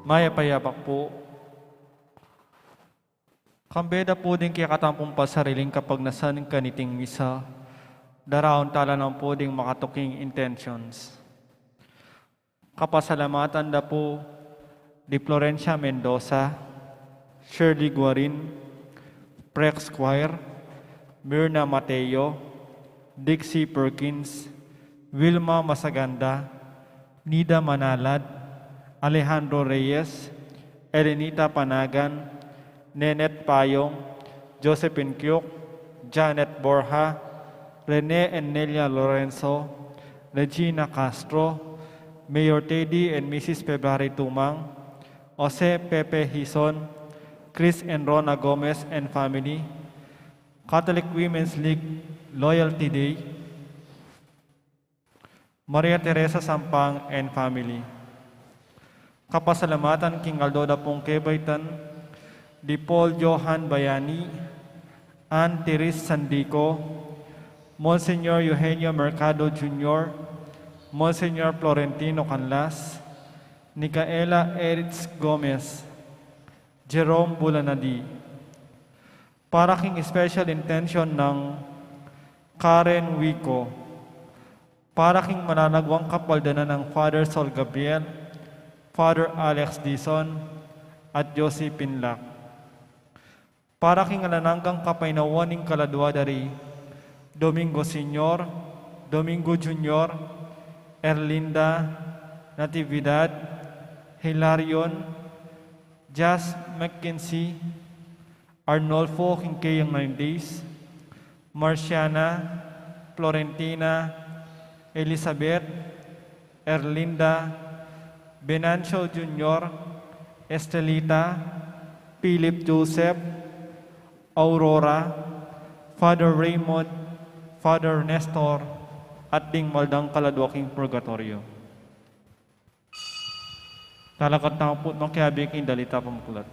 Maya payapak po. Kambeda po din kaya katampong pasariling kapag nasan kaniting misa, daraon tala ng po ding makatuking intentions. Kapasalamatan da po di Florencia Mendoza, Shirley Guarin, Prex Squire, Mirna Mateo, Dixie Perkins, Wilma Masaganda, Nida Manalad, Alejandro Reyes, Elenita Panagan, Nenet Payong, Josephine Kyuk, Janet Borja, Rene Enelia Lorenzo, Regina Castro, Mayor Teddy and Mrs. February Tumang, Jose Pepe Hison, Chris and Rona Gomez and family, Catholic Women's League Loyalty Day, Maria Teresa Sampang and family. Kapasalamatan King Aldoda Pong Kebaitan, Di Paul Johan Bayani, Ann Teres Sandico, Monsignor Eugenio Mercado Jr., Monsignor Florentino Canlas, Nicaela Eritz Gomez, Jerome Bulanadi. Para king special intention ng Karen Wico, para king mananagwang kapaldanan ng Father Sol Gabriel, Father Alex Dison, at Josephine Lac. Para king alananggang kapainawaning kaladwa dari Domingo Senior, Domingo Junior, Erlinda, Natividad, Hilarion, Jas McKinsey, Arnolfo Quinkeyang 9 days, Marciana, Florentina, Elizabeth, Erlinda, Benancio Jr., Estelita, Philip Joseph, Aurora, Father Raymond, Father Nestor, at ding maldang kaladwaking purgatorio. Talakat na po makihabing dalita pamukulat.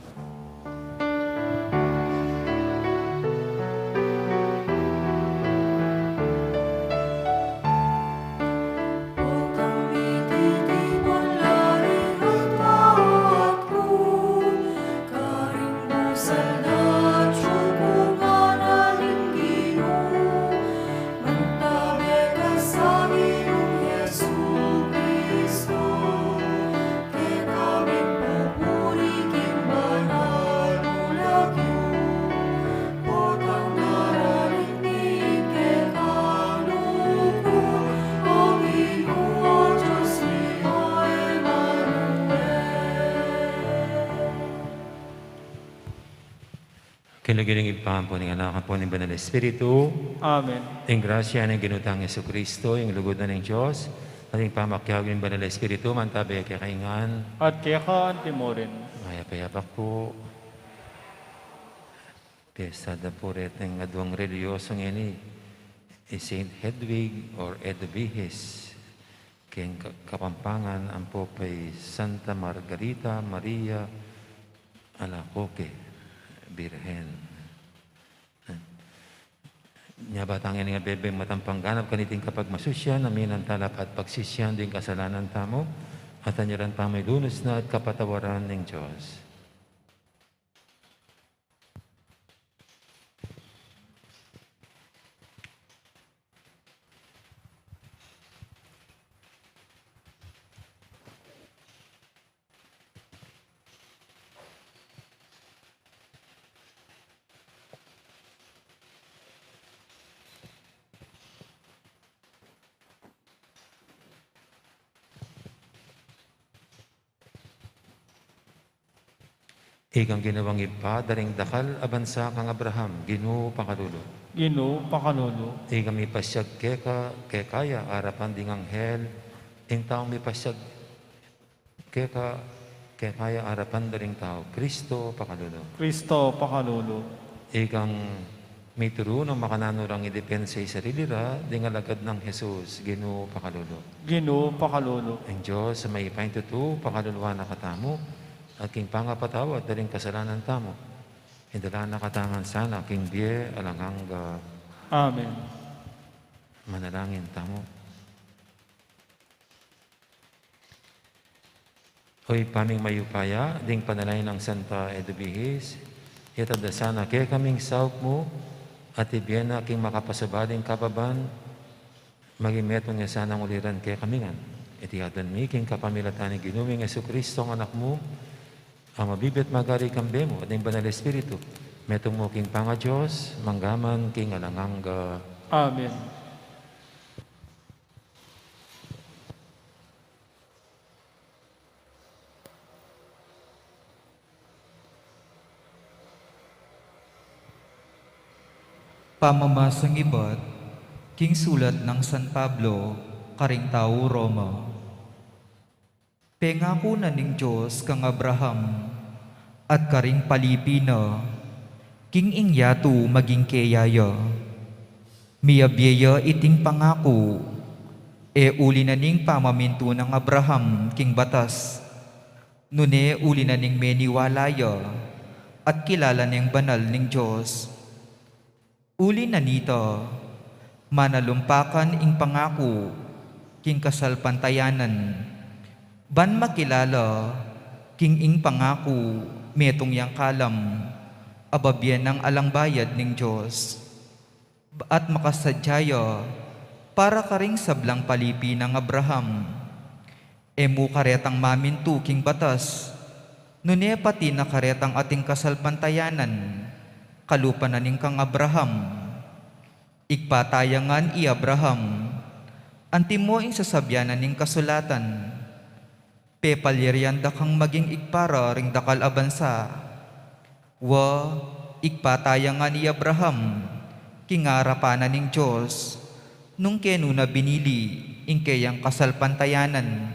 Kinugiling ipaham po ng anak po ng Banal Espiritu. Amen. Ang grasya ng ginutang Yesu Kristo, yung lugod na ng Diyos, at yung pamakyag ng Banal Espiritu, mantabi kay kaingan. At kaya ka antimorin. Maya payapak po. Piyesta da po ret ng adwang reliyosong ini, Saint Hedwig or Edvihis, kayang Kapampangan, ang po pay Santa Margarita Maria Alacoque, Birhen. Nya batangin nga bebeng matampangganap kaniting kapag masusyan, namin ang talap at pagsisyan din kasalanan tamo, at anyaran pa may lunos na at kapatawaran ng Diyos. Ikang ginawang ipadaring dakal abansa kang Abraham, Ginoo pakalulo. Ginoo pakalolo. Ikang mipasyag kaya arapan ding anghel, ing taong mipasyag kaya arapan daring tao, Kristo pakalulo. Kristo pakalolo. Ikang may turunong makananurang idepensa sa sarili ra, ding alagad ng Jesus, Ginoo pakalulo. Ginoo pakalolo. Ang Diyos sa may ipaintutu, pakaluluwa na katamo, at king pangapatawad daling kasalanan tamo. Indala na katangan sana, king biye alanganga. Amen. Manalangin tamo. Hoy paming mayupaya, ding panalay ng Santa Edubihis, itadasana kaya kaming sauk mo, at ibiyan na aking makapasabaling kababan, maging metong niya sanang uliran kaya kamingan. Itihadan mi, king kapamilatan ni Ginuming Jesucristo ang anak mo, ang mabibit magari kambe mo, at ang banal Espiritu, metong mo king panga Diyos, manggaman king alanganga. Amen. Pamamasang iba't king sulat ng San Pablo, karing tao Roma. Pengako na ning Diyos kang Abraham at karing Palipina, king ingyatu maging kayaya. Miyabyeya iting pangako, uli na ning pamaminto ng Abraham king batas. Nune uli na ning meniwalaya at kilala ning banal ning Diyos. Uli na nito, manalumpakan ing pangako, king kasal pantayanan. Ban makilala, king ing pangako, metong yang kalam, ababyan ng alangbayad ning Diyos. At makasadyaya, para karing sablang palipi ng Abraham. Emu karetang mamintu king batas, nune pati na karetang ating kasal pantayanan, kalupa na ning kang Abraham. Ikpatayangan i Abraham, antimo ing sasabyanan ning kasulatan. Pepalyerianda kang maging ikpara ring dakal abansa. Wa, ikpatayangan i Abraham, kingarapanan ning Diyos, nung kenu na binili, ing kayang kasal pantayanan.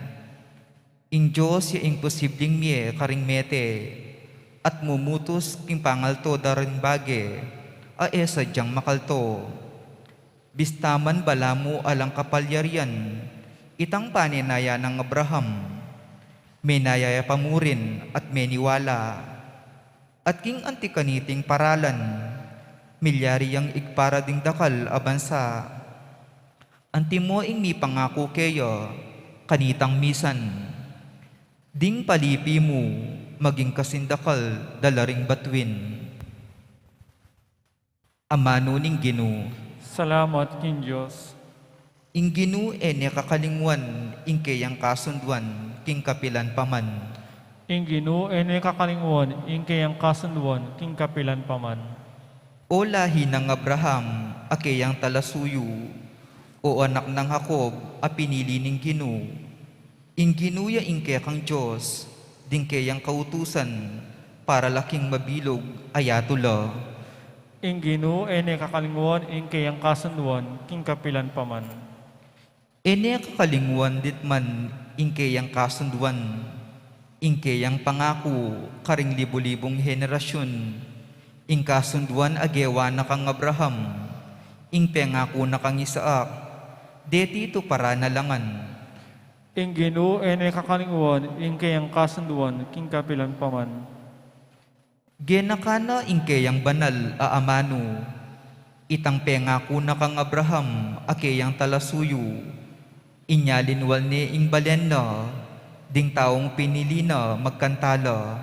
Ing Diyos ya ing posibleng miye karing mete, at mumutos king pangalto darin bage, sadyang makalto. Bistaman bala mo alang kapalyarian, itang paninaya ng Abraham, menayaya pamurin at meniwala, at king antikaniting paralan, milyari yang ikpara ding dakal abansa. Antimo ing mi pangako keyo, kanitang misan, ding palipi mo, maging kasindakal dalaring batuin. Amano ning Ginoo, Salamat king Diyos. ing Ginoo ene kakalingwan, ing kayang kasunduan, king kapilan paman. Ing Ginoo ene kakalingwan, ing kayang kasunduan, king kapilan paman. O lahi ng Abraham, akayang talasuyo, o anak ng Jacob, a pinili ning Ginoo. Ing Ginuya ing kayang Diyos, ding kayang kautusan, para laking mabilog ayatula. Ing Ginoo ene kakalingwan, ing kayang kasunduan, king kapilan paman. Ene kakalingwan dit man, ing kayang kasunduan, ing kayang pangako, karing libo-libong henerasyon, ing kasunduan agewa na kang Abraham, ing pangako na kang Isaac, deti ito para nalangan. Ing Ginoo ene kakalingwan, ing kayang kasunduan, king kapilan paman. Genakana ing kayang banal aamano, itang pengako na kang Abraham, akayang talasuyo, inyalinwal ni ing balen na, ding taong pinili na magkantala,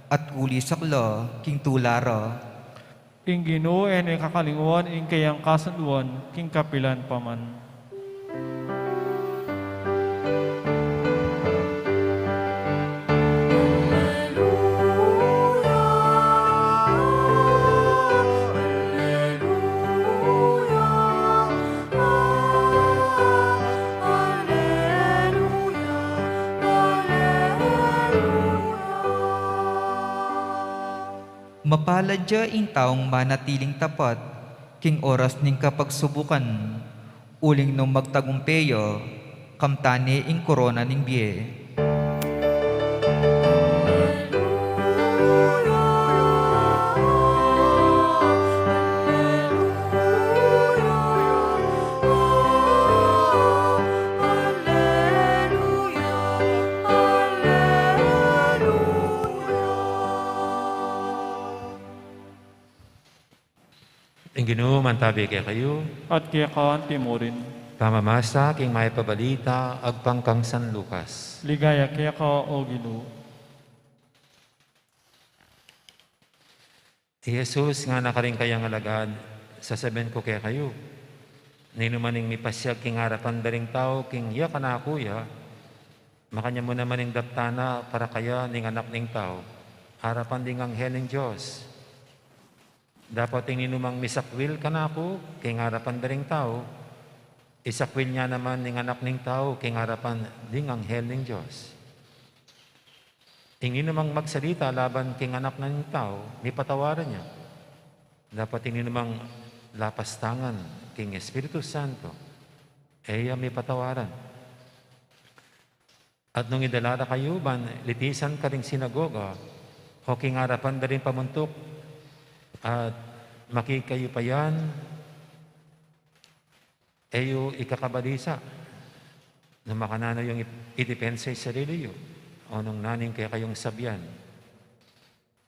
at uli sakla king tulara. Ing Ginoo ene kakalingwan, ing kayang kasunduan, king kapilan paman. Mapaladya ing taong manatiling tapat, king oras ning kapagsubukan, uling nung magtagumpeyo, kamtani ing korona ning biye. Ang Ginoo mantabi kay kayo, At kaya kaan timorin. Pamamasa king may pabalita agpangkang San Lucas. Ligaya kaya ka o Ginoo. Jesus nga nakaring kayang alagad, sasabihin ko kaya kayo, ninumaning mipasyag king harapan daring tao, king iya ka na kuya, makanya mo naman ning daptana para kaya ning anak ning tao, harapan ding anghel ng Diyos. Dapat ning ninumang misakwil ka na ako, king harapan daring tao, isakwil niya naman ning anak ning tao, king harapan ding anghel ng Diyos. Ingin namang magsalita laban king anak ng tao, may patawaran niya. Dapat ingin namang lapastangan king Espiritu Santo, iya may patawaran. At nung idalara kayo, litisan ka ring sinagoga, o king harapan da rin pamuntok, at makikayo pa yan, eyo ikakabalisa, na makanano yung idepensa sa sarili yo. O nung naning kaya kayong sabyan.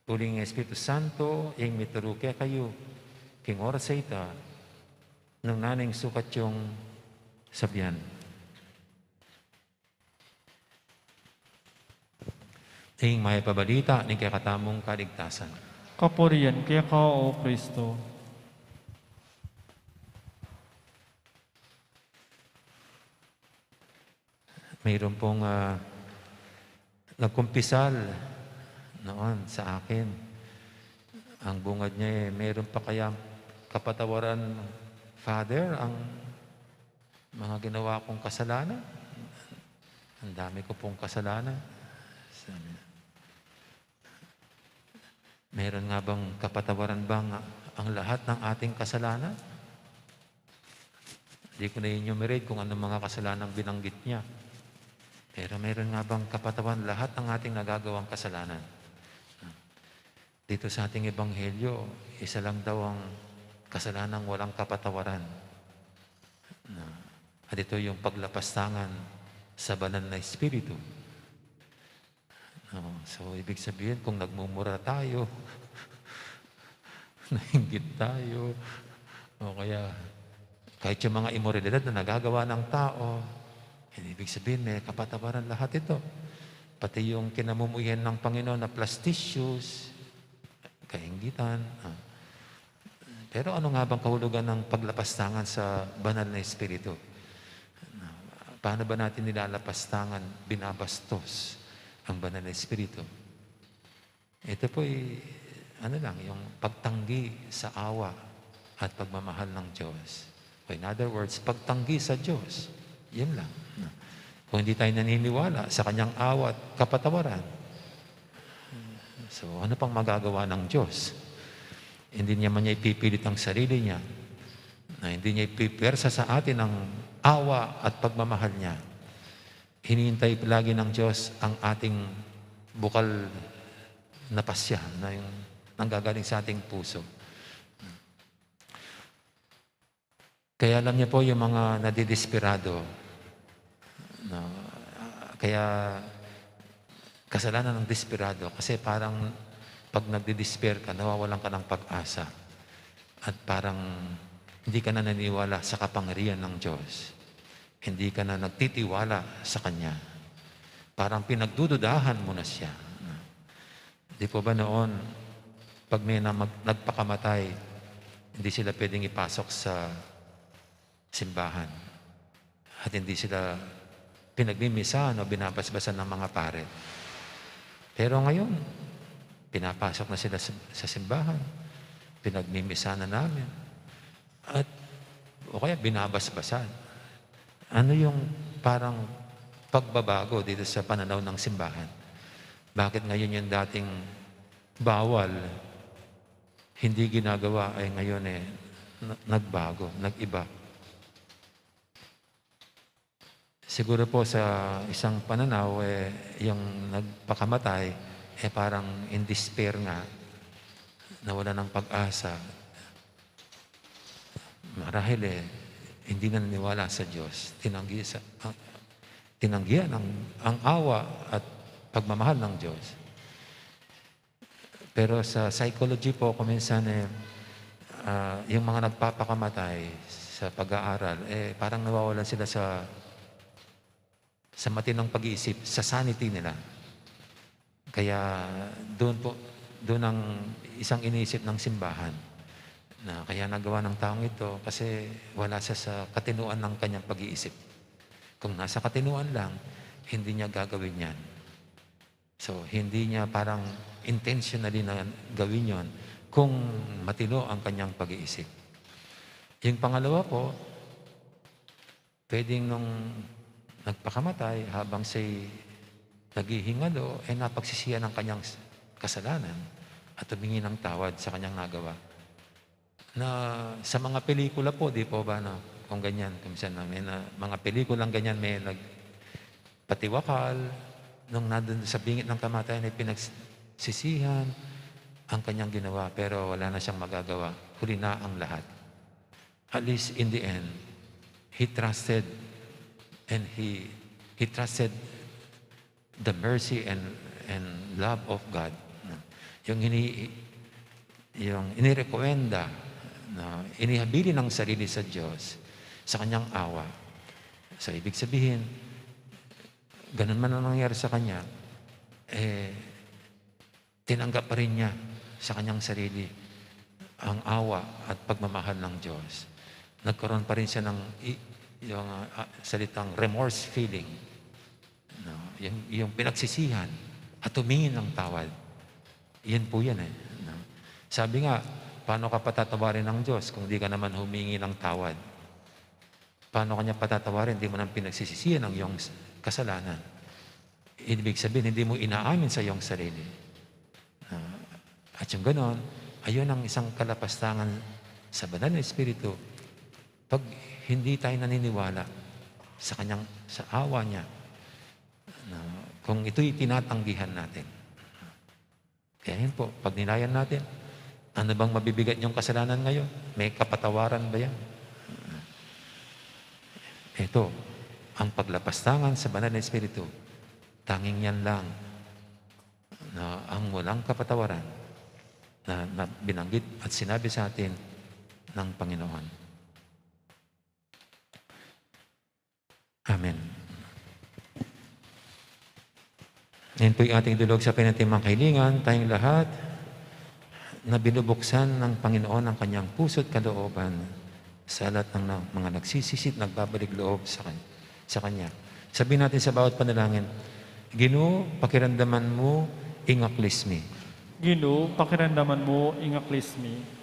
Uling Espiritu Santo, yung mituro kaya kayo, king oras sa ita, nung naning sukat yung sabyan. Ting may pabalita ng kaya katamong kaligtasan. Kapurian kaya ka o Kristo. Mayroon pong nagkumpisal noon sa akin. Ang bungad niya mayroon pa kaya kapatawaran, Father, ang mga ginawa kong kasalanan. Ang dami ko pong kasalanan. Sabi niya, meron nga bang kapatawaran bang ang lahat ng ating kasalanan? Hindi ko na-enumerate kung anong mga kasalanang binanggit niya. Pero meron nga bang kapatawan lahat ng ating nagagawang kasalanan? Dito sa ating ebanghelyo, isa lang daw ang kasalanang walang kapatawaran. At ito yung paglapastangan sa banal na Espiritu. So, ibig sabihin, kung nagmumura tayo, nainggit tayo, o kaya kahit yung mga imoralidad na nagagawa ng tao, ibig sabihin, may kapatawaran lahat ito. Pati yung kinamumuyan ng Panginoon na plasticious, kainggitan. Pero ano nga bang kahulugan ng paglapastangan sa banal na Espiritu? Paano ba natin nilalapastangan, binabastos ang banal na Espiritu? Ito po yung pagtanggi sa awa at pagmamahal ng Diyos. In other words, pagtanggi sa Diyos. Yan lang. Kung hindi tayo naniniwala sa kanyang awa at kapatawaran, so ano pang magagawa ng Diyos? Hindi niya man niya ipipilit ang sarili niya, na hindi niya ipipersa sa atin ang awa at pagmamahal niya. Hinihintay palagi ng Diyos ang ating bukal na pasya, na yung nanggagaling sa ating puso. Kaya alam niya po yung mga nadidesperado, kaya kasalanan ng desperado, kasi parang pag nagdi-despair ka, nawawalan ka ng pag-asa at parang hindi ka na naniwala sa kapangyarihan ng Diyos. Hindi ka na nagtitiwala sa Kanya. Parang pinagdududahan mo na siya. Di po ba noon, pag may nagpakamatay, hindi sila pwedeng ipasok sa simbahan. At hindi sila pinagmimisahan o binabasbasan ng mga pare. Pero ngayon, pinapasok na sila sa simbahan. Pinagmimisahan na namin. At o kaya binabasbasan. Ano yung parang pagbabago dito sa pananaw ng simbahan? Bakit ngayon yung dating bawal, hindi ginagawa, ay ngayon nagbago, nag-iba? Siguro po sa isang pananaw, yung nagpakamatay, parang in despair nga, nawala ng pag-asa. Marahil hindi na naniwala sa Diyos. Tinanggihan ang awa at pagmamahal ng Diyos. Pero sa psychology po, kuminsan yung mga nagpapakamatay, sa pag-aaral, parang nawawalan sila sa matinong pag-iisip, sa sanity nila. Kaya doon ang isang iniisip ng simbahan na kaya nagawa ng taong ito kasi wala siya sa katinuan ng kanyang pag-iisip. Kung nasa katinuan lang, hindi niya gagawin yan. So, hindi niya parang intentionally na gawin yon kung matino ang kanyang pag-iisip. Yung pangalawa po, pwedeng nung nagpakamatay habang siya'y naghihingalo, napagsisihan ng kanyang kasalanan at humingi ng tawad sa kanyang nagawa. Na sa mga pelikula po, di po ba na kung ganyan, kumisa namin na mga pelikulang ganyan may nagpatiwakal, nung nandun sa bingit ng kamatayan ay pinagsisihan ang kanyang ginawa, pero wala na siyang magagawa. Huli na ang lahat. At least in the end, he trusted and he trusted the mercy and love of God. Yung inirekomenda na inihabili ng sarili sa Diyos sa kanyang awa. So, ibig sabihin, ganun man ang nangyari sa kanya, tinanggap pa rin niya sa kanyang sarili ang awa at pagmamahal ng Diyos. Nagkaroon pa rin siya ng yung salitang remorse feeling. No? Yung pinagsisihan at tumingin ng tawad. Yan po yan No? Sabi nga, paano ka patatawarin ng Diyos kung di ka naman humingi ng tawad? Paano kanya patatawarin? Hindi mo nang pinagsisisihan ang iyong kasalanan. Ibig sabihin, hindi mo inaamin sa iyong sarili. At yung ganon, ayun ang isang kalapastangan sa banal na Espiritu. Pag hindi tayo naniniwala sa awa niya, kung ito'y tinatanggihan natin. Kaya yun po, pag nilayan natin, ano bang mabibigat niyong kasalanan ngayon? May kapatawaran ba yan? Ito, ang paglapastangan sa banal na Espiritu, tanging yan lang na ang walang kapatawaran na binanggit at sinabi sa atin ng Panginoon. Amen. Yan po yung ating dulog sa pinatimang kahilingan, tayong lahat na binubuksan ng Panginoon ang kanyang puso't kalooban sa lahat ng mga nagsisisit, nagbabalik loob sa Kanya. Sabihin natin sa bawat panalangin, Ginoo, pakiramdaman mo, ingaklis mi. Ginoo, pakiramdaman mo, ingaklis mi.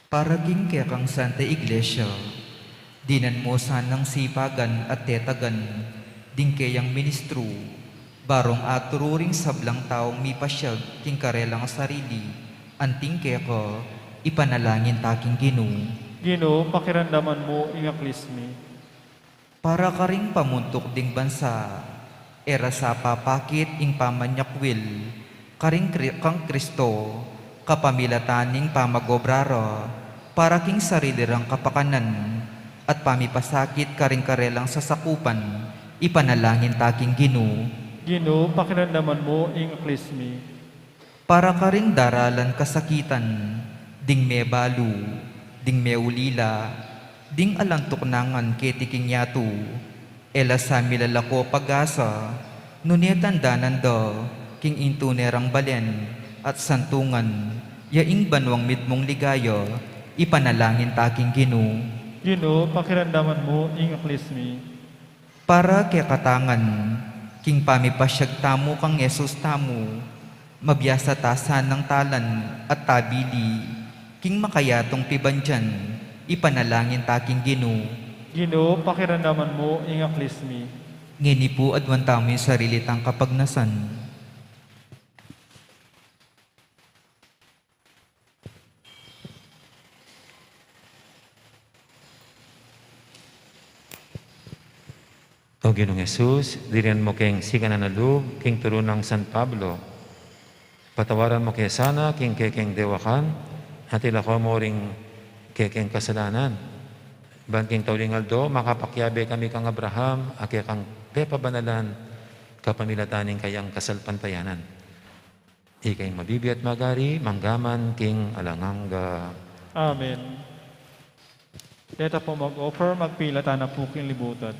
Paraging kaya kang Santa Iglesia, dinan mo sanang sipagan at tetagan, ding kayang ministro, barong atururing sablang taong mipasyag, king karelang sarili, anting kaya ko, ipanalangin taking Ginoo. Ginoo, pakiramdaman mo, ingaklis mi. Para ka ring pamuntok ding bansa, era sa papakit ing pamanyakwil, karing kang Kristo, kapamilataning pamagobraro, para king sarilirang kapakanan, at pamipasakit karing karelang sasakupan, ipanalangin taking Ginoo. Ginoo, pakiramdaman mo, ingaklis mi. Para ka ring daralan kasakitan, ding me balu, ding me ulila, ding alantok nangan ketiking yatu, ela sa milalako pag-asa, nunetan danan do, king intunerang balen, at santungan, yaing banwang mitmong ligayo, ipanalangin taking Ginoo. Ginoo, pakiramdaman mo, ingaklis mi. Para kaya katangan, king pamipasyag tamo kang Yesus tamo, mabiyasa tasan ng talan at tabili, king makayatong pibandyan, ipanalangin taking Ginoo. Ginoo, pakiramdaman mo, ingaklis mi. Ngini po adwan tamo yung sarili tang kapagnasan. O Ginoong Jesus, dirian mo keng sikananalug, king turunang San Pablo. Patawaran mo kaya sana, king kekeng dewakan, at ilako mo ring kekeng kasalanan. Ban king taulingal do, makapakyabe kami kang Abraham, ake kang pepabanalan, kapamilataning kayang kasalpantayanan. Ikay mabibi at magari, manggaman king alanganga. Amen. Dito po mag-offer, magpilata na po king libutan.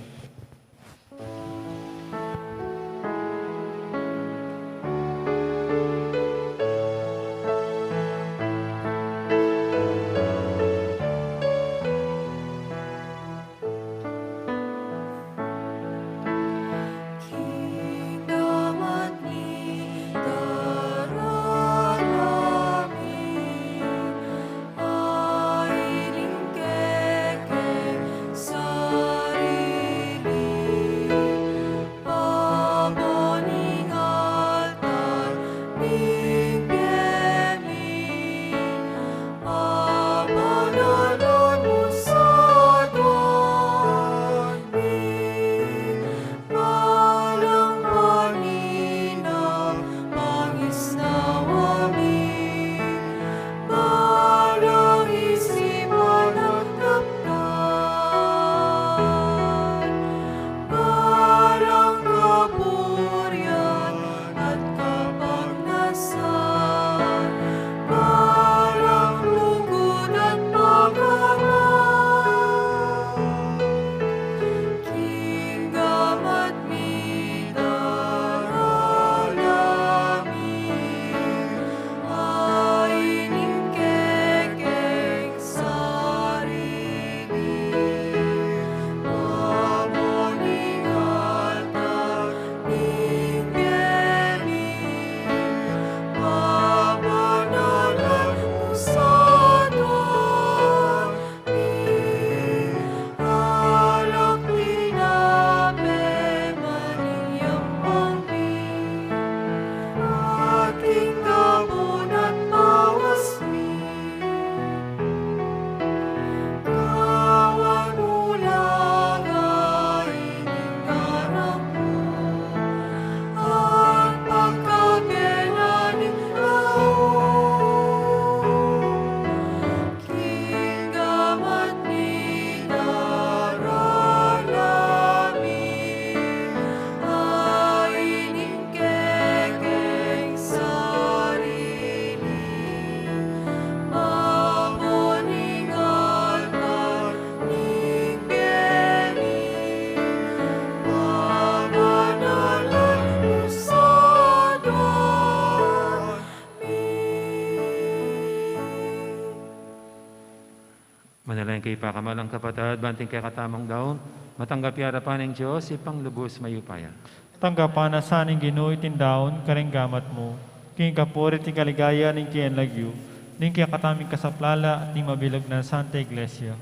Manalangin kay pakamalang kapatid, banting kay katamang daon, matanggap harapan ng Diyos, ipang lubos mayupaya. Tanggapan na saning Ginoo itindaon, karing gamat mo. King kapurit ti kaligaya ning kiyan lagyo, ning kaya kataming kasaplala, ning mabilog na Santa Iglesia.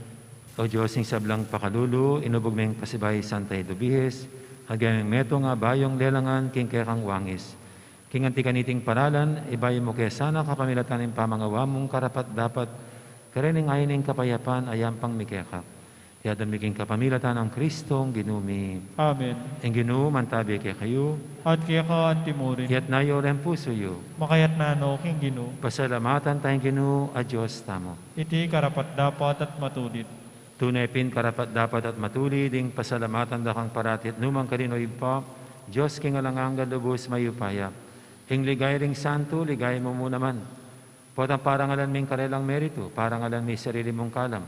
O Diyos, ing sablang pakalulu, inubog meng pasibay Santa Edubihes, agaming meto nga bayong lelangan, king kaya kang wangis. King antikaniting paralan, ibayo mo kaya sana kapamilatan ng pamangawa mong karapat dapat, karening ayining kapayapan ayam pang mikeka. Yadan miking kapamilatan ng Kristong ginumi. Amen. Ang Ginoo mantabi kay kayo, At kaya ka antimurin, yat nayo rin puso yo. makayat na no king Ginoo, Pasalamatan tayong Ginoo, a Diyos tamo. iti karapat dapat at matudit. Tunay pin karapat dapat at matuli, ding pasalamatan da kang paratit numang kalinoy pa, Diyos king alanganga lubos mayupaya. Ing ligay ring santo, ligay mo mo naman. Potang parangalan ming karelang merito, parangalan mi sarili mong kalam.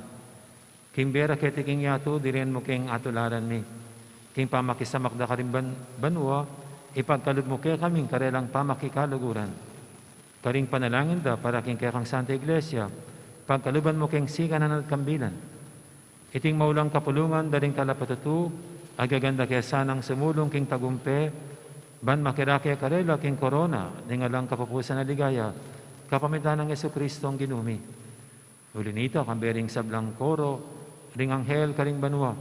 King bera kete king yato, diren mo king atularan mi. King pamakisamak da karim banwa, ipagkalog mo kaya kaming karelang pamakikaluguran. Karing panalangin da para king kaya kang Santa Iglesia, pagkaluban mo king siganan at kambilan. Iting maulang kapulungan, daring kalapatutu, agaganda kaya sanang sumulong king tagumpe, ban makirake karela king korona, ningalang kapupusan na ligaya, kapamitan ng Yesu-Kristo ang ginumi. Uli nito, kambering sablang koro, ring anghel karing banwa.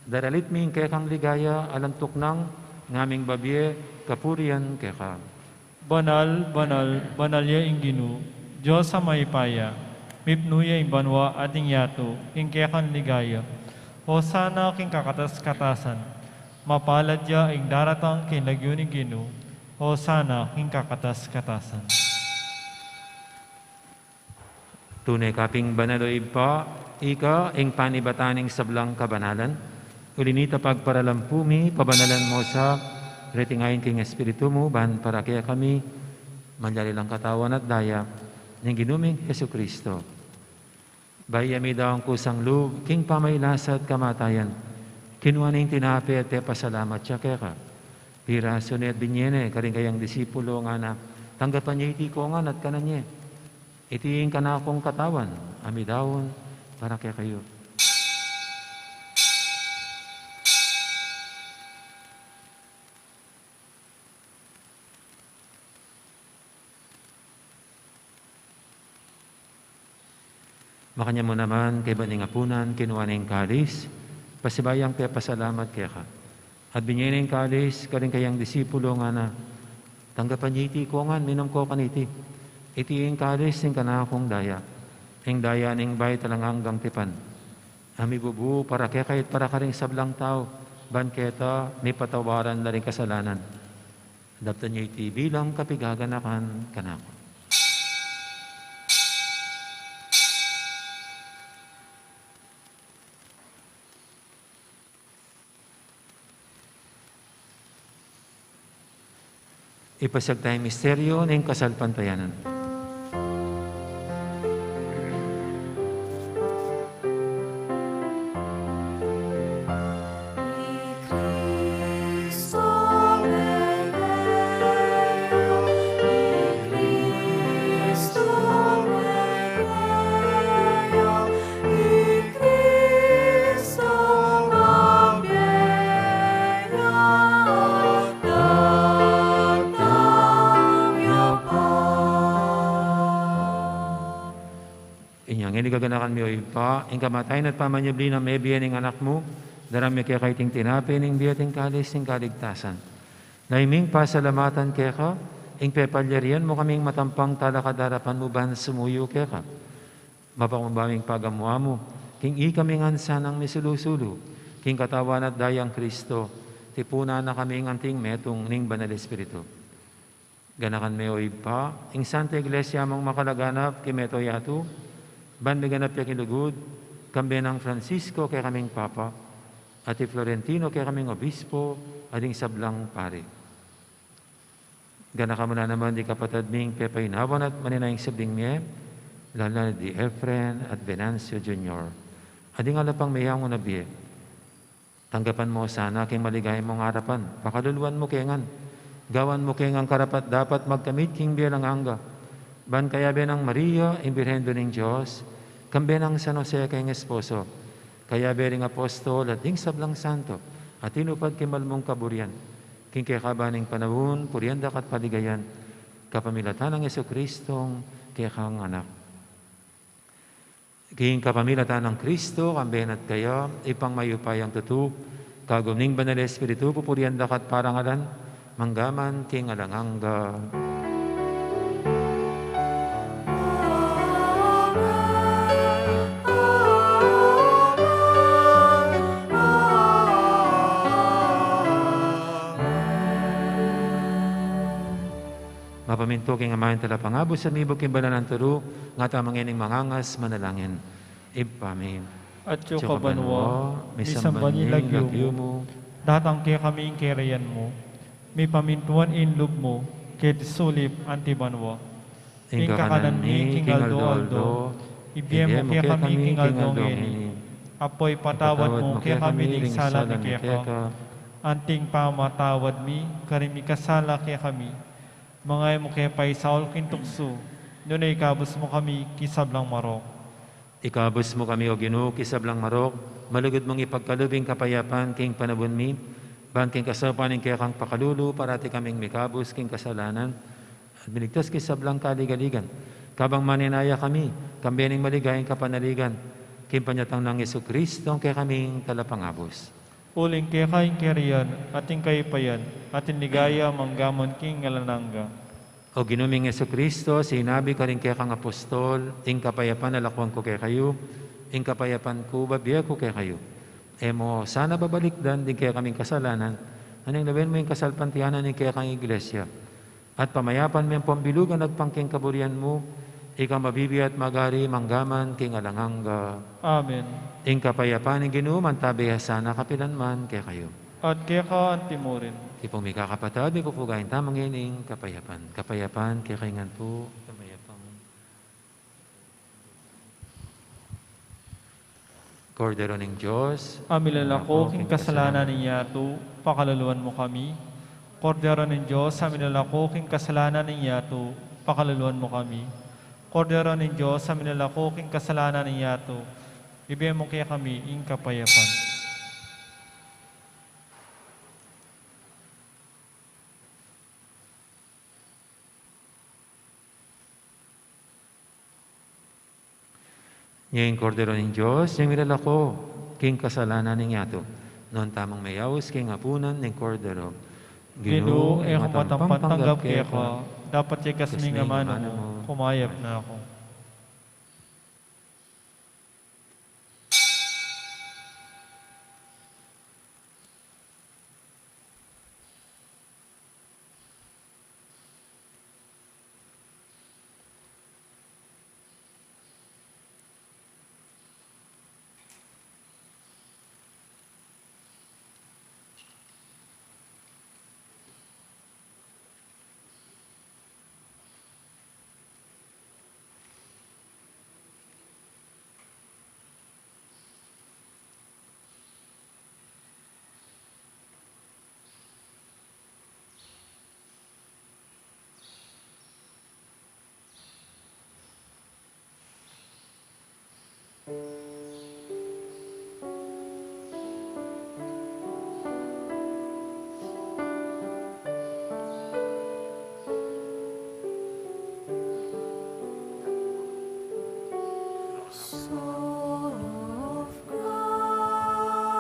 Daralit ming kaya kang ligaya, alantok ng ngaming babye, kapurian kaya ka. Banal, banal, banal ya ing Ginoo, Diyos sa maypaya, mipnuya ing banwa ating yato, ing kaya kang ligaya. Hosana king kakatas-katasan, mapalad ya ing daratang king lagyo ni Ginoo, Hosana king kakatas-katasan. Tunay kaping banaloy pa, ika, ing panibataning sablang kabanalan, ulinita pagparalampumi, pabanalan mo sa Retingayin king Espiritu mo, ban para kaya kami, manjali lang katawan at daya, ng ginuming Yesu Kristo. Bayami daw ang kusang loob, king pamaylasa at kamatayan, kinuha ning tinapi at pasalamat siya kaya ka. Piraso ni at binyene, karing kayang disipulo nga na, tanggapan niya iti ko nga at kanan niya. Itiin ka na akong katawan, amidawon, para kaya kayo. Makanya mo naman, kay baning apunan, kinuha na yung kalis, pasibayang kaya pasalamat kaya ka. At binyan na yung kalis, karing kayang disipulo nga na, tanggapan niya iti ko nga, minom ko kaniti. Iti yung kalis, yung kanakong daya. Yung daya ning bay talang hanggang tipan. Ami bubu, para kaya kahit para ka rin sablang tao, banketa, may patawaran na rin kasalanan. Daptan niya iti bilang kapigaganakan kanako. Ipasag tayong misteryo ng kasalpantayanan. Inyang inigaganakan mi o ipa, ing kamatayan at pamanyabli na may biyan ng anak mo, darami kaya kaiting tinapi ng biyating kalis ng kaligtasan. Naiming pasalamatan kaya ka, ing pepalyarian mo kaming matampang talakadarapan mo ban sumuyo kaya ka. Mapangmabaming pagamuha mo, king ikaming ansan ang misulusulo, king katawan at dayang Kristo, tipuna na kaming anting metong ning banal Espiritu. Ganakan mi o ipa, ing Santa Iglesia mong makalaganap, kimeto yatu, ban may ganap ya kilugod, kambi ng Francisco kaya kaming Papa, at Florentino kaya kaming Obispo, ading sablang pare. Gana ka muna naman di kapatad ming pepainawan at maninayang sabling niya, lalo di Efren at Venancio Jr. Ading alapang mayang mo na biye. Tanggapan mo sana king maligay mong harapan, pakaluluan mo kengan, gawan mo kengang karapat dapat magkamit king biya lang angga. Ban kaya benang Maria, imbirhendo ng Diyos, kambe ng San Jose kayong esposo, kaya bering apostol at ding sablang santo, at tinupad kimalmong kaburian, king kaya ng panahon, puriandak at paligayan, kapamilatan ng Yesu Kristong kaya kang anak. King kapamilatan ng Kristo, kamben at kaya, ipang mayupayang tutu, kagumning banal Espiritu, pupuriandak at parangalan, manggaman king alangangga. Mapaminto king amayan tala pangabo sa mibog king bananan turu, nga tamang ining mangangas manalangin. Ipami. At yung kabanwa, misamban nilagyo mo, datang kaya kami ing kerayan mo, may pamintuan in loob mo, kaya disulip antibanwa. Ing kakanan ni king aldo-aldo, ibiyem mo kaya kami king aldong ini, apoy patawad mo kaya kami ning sala ni kaya ka, anting pamatawad mi, karimi kasala kaya kami, mga mo kaya pa'y saul kintukso, doon ay ikabos mo kami kisablang marok. Ikabos mo kami o Ginoo kisablang marok, malugod mong ipagkalubing kapayapan king panabon mi, ban king kasapanin kaya kang pakalulu, parati kaming mikabos king kasalanan, at binigtas kisablang kaligaligan. Kabang maninaya kami, kambening maligayang kapanaligan, king panyatang ng Yesu Kristo, kaya kaming talapangabos. Uling kaya kaing keriyan, ating kayipayan, ating ligaya manggamon king ngalanangga. O ginuming Yesu Kristo, sinabi ka rin kaya kang apostol, ing kapayapan alakwang ko kaya kayo, ing kapayapan ko babiya ko kaya kayo. Emo, sana babalikdan din kaya kaming kasalanan, anong lawen mo yung kasalpantianan ni kaya kang iglesia. At pamayapan mo yung pambilugan at pangking kaburian mo, ikaw mabibi at magari manggaman king alangangga. Amen. Ing kapayapan ng Ginoo, mantabiha sana kapilanman kaya kayo. At kaya ka antimurin. Tipong may kakapatad, may pupugayin tamang ining kapayapan. Kapayapan, kikaingan po, kamayapang. Kordero ng Diyos, Amilalako, king kasalanan niya to, pakaluluan mo kami. Kordero ng Diyos, amilalako, king kasalanan niya to, pakaluluan mo kami. Kordero ng Diyos, amilalako, king kasalanan niya to, bibigyan mo kaya kami ing kapayapan. Ngayon, Kordero ng Diyos, yung ilalako, king kasalanan ng yato. Noon tamang mayawis, king apunan ng Kordero. Ginoo, e kumatang pantanggap kaya ko, dapat yung kasming Kasming amano mo, kumayap na ako. Soul of Christ,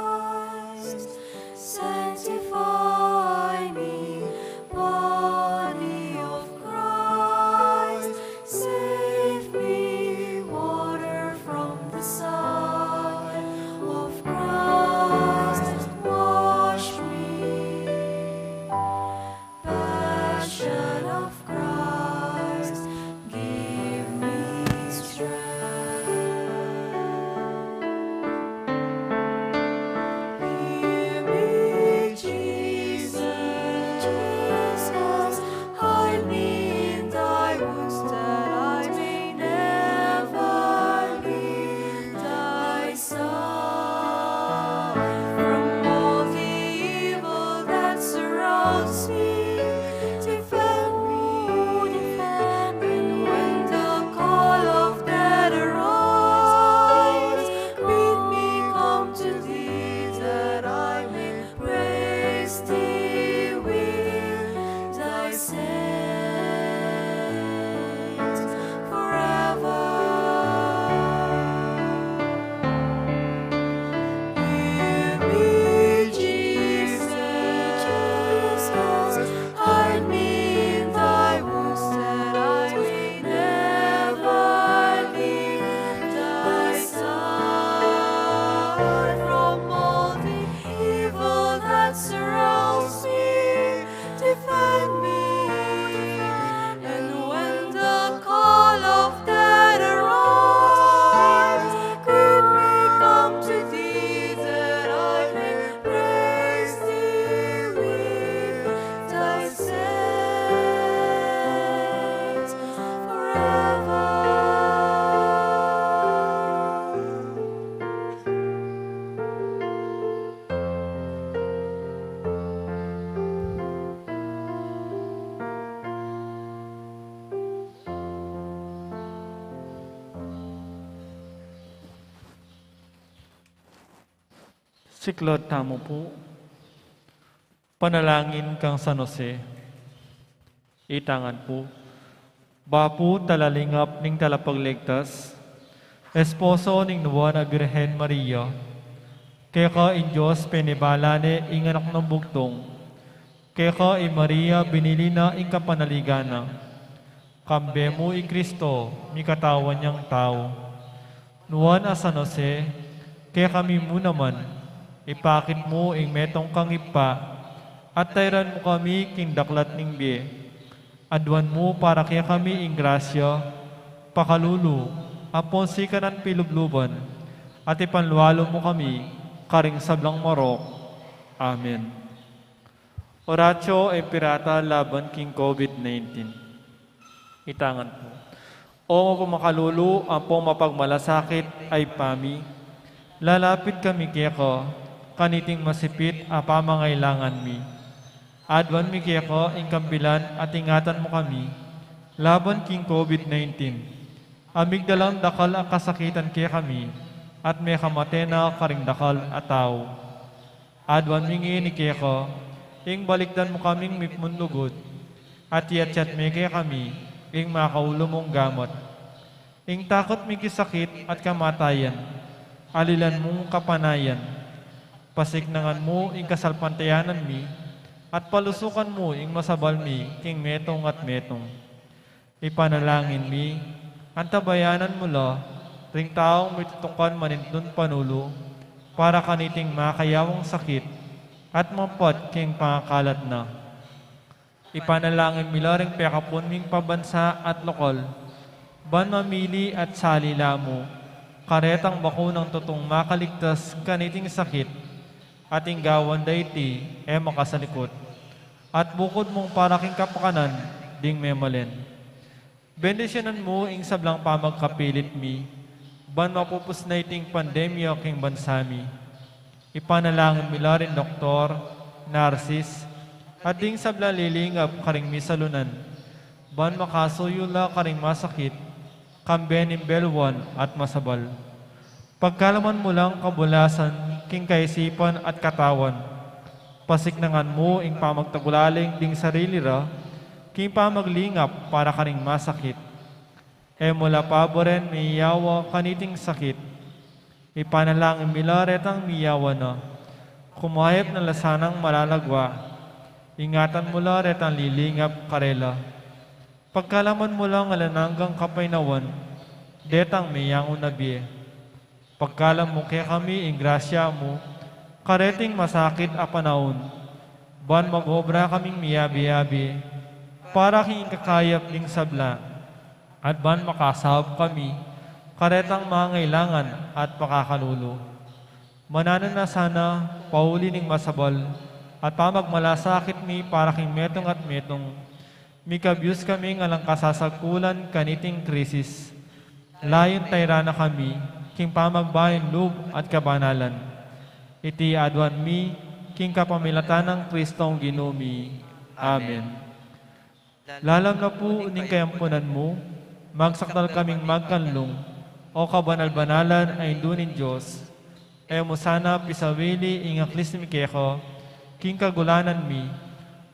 sanctify me. Body of Christ, save me. Water from the side of Christ, wash me. Passion of Christ, give me strength. Hear me, Jesus, hide me in thy wounds that I may never leave thy side. From all the evil that surrounds me, defend me. And when the call of death arrives, bid me come to thee, that I may praise thee with thy saints forever. Hear me, Jesus, hide me in thy wounds, that I may never leave thy side. From all the evil that surrounds me, defend me. And when the call of death arrives, bid me come to thee, that I may praise thee with thy saints forever. Siklod tamo po. Panalangin kang San Jose. Itangan po. Bapu talalingap ning talapagligtas. Esposo ning nuwan na Birhen Maria. Kaya ka in Diyos penibalane ing anak ng bugtong. Kaya ka in Maria binili na ing kapanaligana. Kambe mo i Kristo, mi katawan niyang tao. Nuwan a San Jose, kaya kami mo naman, ipakit mo ing metong kang ipa, at tayran mo kami king daklat ning biye. Adwan mo para kaya kami ing grasya, pakalulu, apon si kanan pilubluban, at ipanlualo mo kami, karing sablang marok. Amen. Oratio Impirata laban king COVID-19. Itangan po. O makalulu ang pong mapagmalasakit ay pami. Lalapit kami keko, kaniting masipit a pamangailangan mi. Adwan mi keko, ingkambilan at ingatan mo kami. Laban king COVID-19. Amigdalang dakal ang kasakitan kaya kami, at may kamate na karing dakal at tao. Adwan mingi ni keko, ing balikdan mo kaming mipmunlugod, at yat-yat mi kaya kami, ing makaulo mong gamot. Ing takot mi kisakit at kamatayan, alilan mong kapanayan. Pasignangan mo ing kasalpantayanan mi, at palusukan mo ing masabal mi, king metong at metong. Ipanalangin mi, antabayanan mo la, ring taong may tutukan manindun panulo, para kaniting makayawang sakit, at mampot king pangakalat na. Ipanalangin mila ring pekapon ming pabansa at lokal, ban mamili at salila mo, karetang bako ng tutong makaligtas kaniting sakit, at inggawan dayti e makasalikot, at bukod mong para king kapakanan, ding memalen. Bendisyonan mo ing sablang pamagkapilit mi, ban mapupus na iting pandemya king bansami. Ipanalangin mila rin Doktor, Narcis, at ding sabla lilingap karing misalunan, ban makasuyula karing masakit, kambenim belwan at masabal. Pagkalaman mo lang kabulasan, king kaisipan at katawan, pasignangan mo ing pamagtagulaling ding sarili ra, king pamaglingap para karing masakit. E mula paboren miyawa kaniting sakit, ipanalangin milaret ang miyawa na, kumahip na lasanang malalagwa, ingatan mo laret ang lilingap karela. Pagkalaman mo lang alananggang kapainawan, detang miyang unabi. Pagkalam mo kaya kami ing grasya mo, kareting masakit a panahon, ban magobra kaming miyabi-yabi, para king kakayap ding sabla, at ban makasahab kami, karetang mangailangan at pakakalulo. Mananan na sana, pauli ning masabal, at pamagmalasakit mi para king metong at metong, mikabyus kami ngalang kasasagkulan kaniting krisis. Layon tayrana kami, king pamagbayan loob at kabanalan. Iti adwan mi, king kapamilatan ng Kristong Ginumi. Amen. Lalam na po uning kayampunan mo, magsakdal kaming magkanlong, o kabanal-banalan ay dunin Diyos. E mo sana pisawili ingaklis mi keko, king kagulanan mi,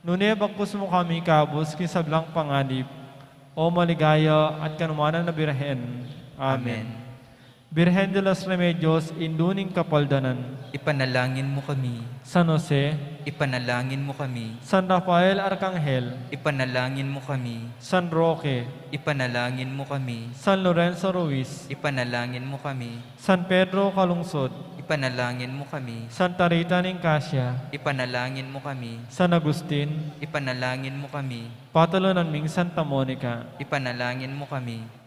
nune bakpus mo kami kabus king sablang panganib, o maligaya at kanumanan na birhen. Amen. Birhen de los Remedios, induning kapaldanan. Ipanalangin mo kami. San Jose, Ipanalangin mo kami. San Rafael Arcangel, Ipanalangin mo kami. San Roque, Ipanalangin mo kami. San Lorenzo Ruiz, Ipanalangin mo kami. San Pedro Calungsod, Ipanalangin mo kami. Santa Rita Nicasia, Ipanalangin mo kami. San Agustin, Ipanalangin mo kami. Patolonan ming Santa Monica, Ipanalangin mo kami.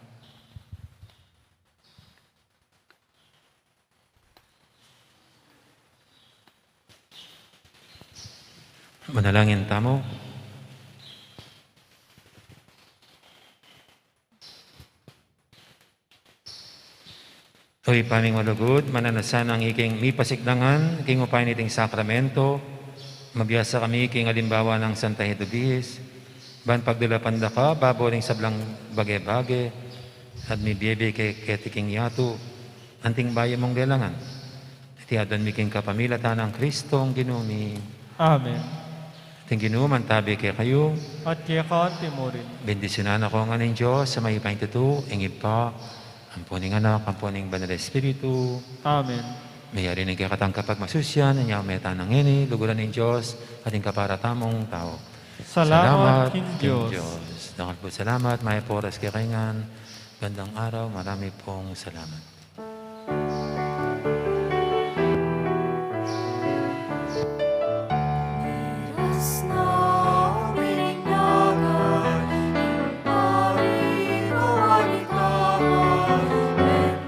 Manalangin tamo. Oy paming malugod, mananasan ang iking mipasigdangan, king upayin iting sakramento, mabiyasa kami king alimbawa ng Santa Hedobis, ban pagdulapanda ka, baboling sablang bage-bage, at mi biyebe kay ketiking yato, anting bayo mong delangan. Iti adon mi king kapamilatan ng Kristong Ginumi. Amen. Ting ginuman tabi kay kayo, At kaya ka timurin. bendisyonan ako nga ng Diyos sa may paintuto, ingib pa, ang puning anak, ang puning banal na Espiritu, Amen. mayari ng kakatang kapag masusyan, ang yameta ng ini, luguran ng Diyos, ating kaparatamong tao. Salamat King Diyos. Dangal po salamat, may poras kay kaingan, gandang araw, marami pong salamat. Miras na umiling dagat, imparigawan ikaw,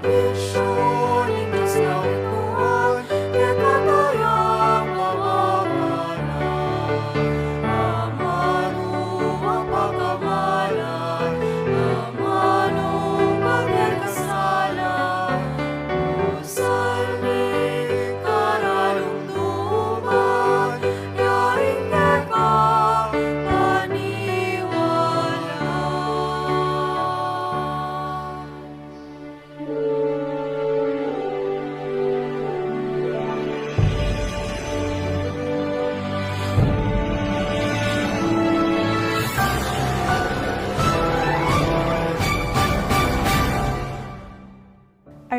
bendisyon ingkas na ikuan, kekatayang mga kanan.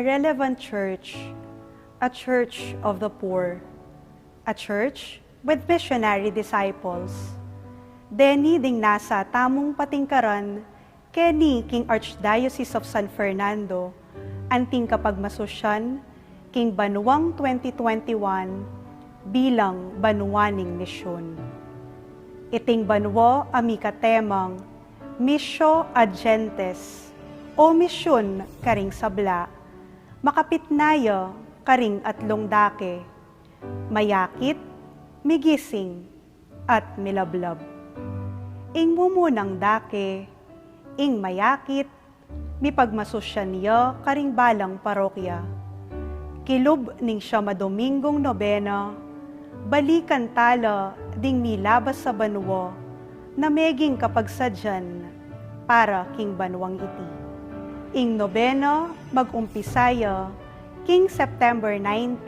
a relevant church, a church of the poor, a church with missionary disciples. Deni ding nasa tamong patingkaran keni king Archdiocese of San Fernando, anting kapagmasosyan king Banuang 2021 bilang banuaning misyon. Iting banwa ami katemang Missio ad Gentes o misyon karing sabla, makapitnaya karing atlong dake, mayakit, migising, at milablab. Ing mumunang dake, ing mayakit, mipagmasosyan niya karing balang parokya. Kilub ning siya madomingong nobena, balikan tala ding milabas sa banwa, na meging kapagsadyan para king banwang iti. Ing nobena mag-umpisaya king September 19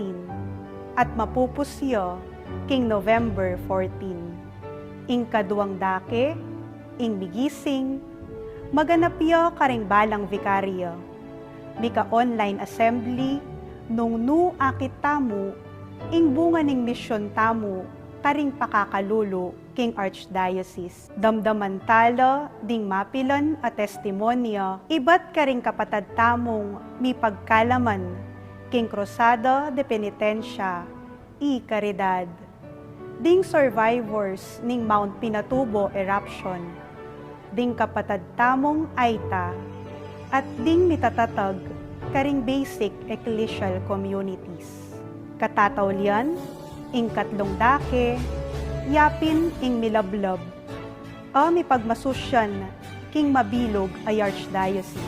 at mapupusya king November 14. Ing kaduang dake, ing migising, maganapya karing balang vikarya. Mika online assembly nung nu akit tamu, ing bunga ning misyon tamu, karing pakakalulu king Archdiocese. Damdaman tala ding mapilan a testimonya, ibat karing kapatad tamong mi pagkalaman king Cruzada de Penitencia y Caridad. Ding survivors ning Mount Pinatubo eruption, ding kapatad tamong Aita, at ding mitatatag karing basic ecclesial communities. Katatawlian, ing katlong dake, yapin ing milablab, mi pagmasusyan king mabilog ay Archdiocese.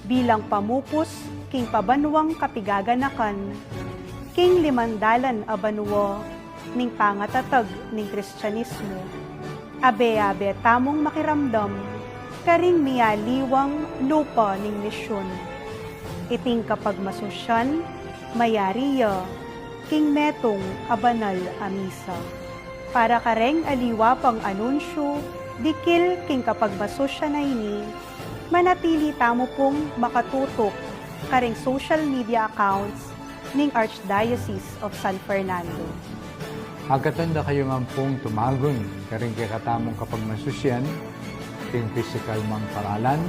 Bilang pamupos king pabanwang kapigaganakan, king limandalan a banwa ning pangatatag ning Kristyanismo, abe-abe tamong makiramdam, karing miyaliwang lupa ning misyon. Iting kapagmasusyan, mayariya, king metong abanal a misa. Para kareng aliwa pang anunsyo, dikil king kapagmasosya na ini, manatili tamo pong makatutok karing social media accounts ning Archdiocese of San Fernando. Agatanda kayo nga pong tumagon karing kakatamong kapagmasusyan, king physical mang paralan,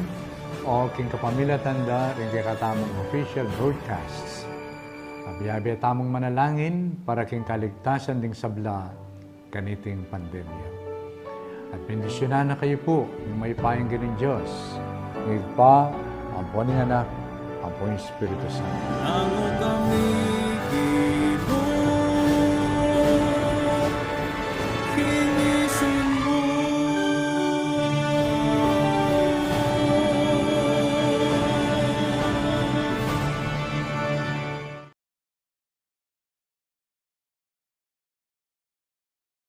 o king kapamilatanda ring kakatamong official broadcasts. Abiyabi tamong manalangin para king kaligtasan ding sabla kaniting pandemya. At bendisyonan na kayo po ng may painggan ng Diyos. Ngayod pa, ang po ng anak, ang po ng Espiritu Santo. Ang kami